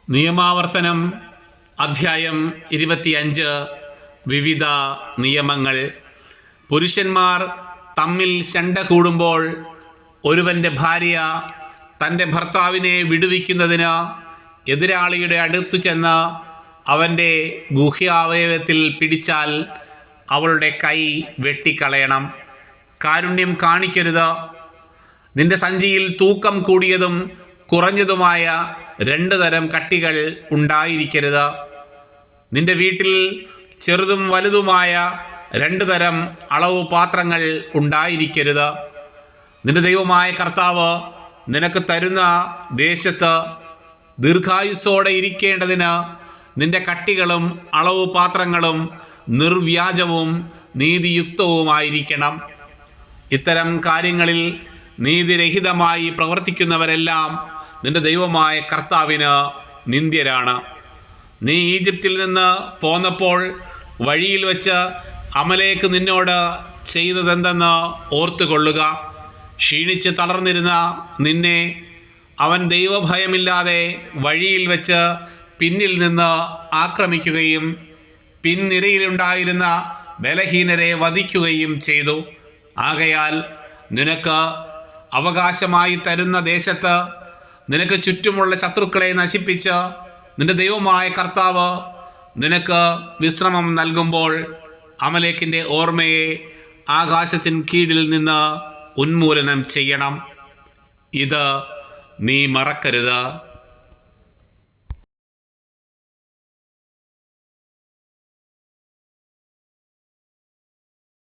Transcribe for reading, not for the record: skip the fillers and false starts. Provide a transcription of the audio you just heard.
നിയമാവർത്തനം അധ്യായം 25. വിവിധ നിയമങ്ങൾ. പുരുഷന്മാർ തമ്മിൽ ശണ്ട കൂടുമ്പോൾ ഒരുവൻ്റെ ഭാര്യ തൻ്റെ ഭർത്താവിനെ വിടുവിക്കുന്നതിന് എതിരാളിയുടെ അടുത്തു ചെന്ന് അവൻ്റെ ഗുഹ്യാവയവത്തിൽ പിടിച്ചാൽ അവളുടെ കൈ വെട്ടിക്കളയണം. കാരുണ്യം കാണിക്കരുത്. നിന്റെ സഞ്ചിയിൽ തൂക്കം കൂടിയതും കുറഞ്ഞതുമായ 2 തരം കട്ടികൾ ഉണ്ടായിരിക്കരുത്. നിന്റെ വീട്ടിൽ ചെറുതും വലുതുമായ 2 തരം അളവ് പാത്രങ്ങൾ ഉണ്ടായിരിക്കരുത്. നിന്റെ ദൈവമായ കർത്താവ് നിനക്ക് തരുന്ന ദേശത്ത് ദീർഘായുസ്സോടെ ഇരിക്കേണ്ടതിന് നിന്റെ കട്ടികളും അളവ് പാത്രങ്ങളും നിർവ്യാജവും നീതിയുക്തവുമായിരിക്കണം. ഇത്തരം കാര്യങ്ങളിൽ നീതിരഹിതമായി പ്രവർത്തിക്കുന്നവരെല്ലാം നിന്റെ ദൈവമായ കർത്താവിന് നിന്ദ്യരാണ്. നീ ഈജിപ്തിൽ നിന്ന് പോന്നപ്പോൾ വഴിയിൽ വെച്ച് അമലേക്ക് നിന്നോട് ചെയ്തതെന്തെന്ന് ഓർത്തുകൊള്ളുക. ക്ഷീണിച്ച് തളർന്നിരുന്ന നിന്നെ അവൻ ദൈവഭയമില്ലാതെ വഴിയിൽ വെച്ച് പിന്നിൽ നിന്ന് ആക്രമിക്കുകയും പിൻനിരയിലുണ്ടായിരുന്ന ബലഹീനരെ വധിക്കുകയും ചെയ്തു. ആകയാൽ നിനക്ക് അവകാശമായി തരുന്ന ദേശത്ത് നിനക്ക് ചുറ്റുമുള്ള ശത്രുക്കളെ നശിപ്പിച്ച് നിന്റെ ദൈവമായ കർത്താവ് നിനക്ക് വിശ്രമം നൽകുമ്പോൾ അമലേക്കിൻ്റെ ഓർമ്മയെ ആകാശത്തിൻ കീഴിൽ നിന്ന് ഉന്മൂലനം ചെയ്യണം. ഇത് നീ മറക്കരുത്.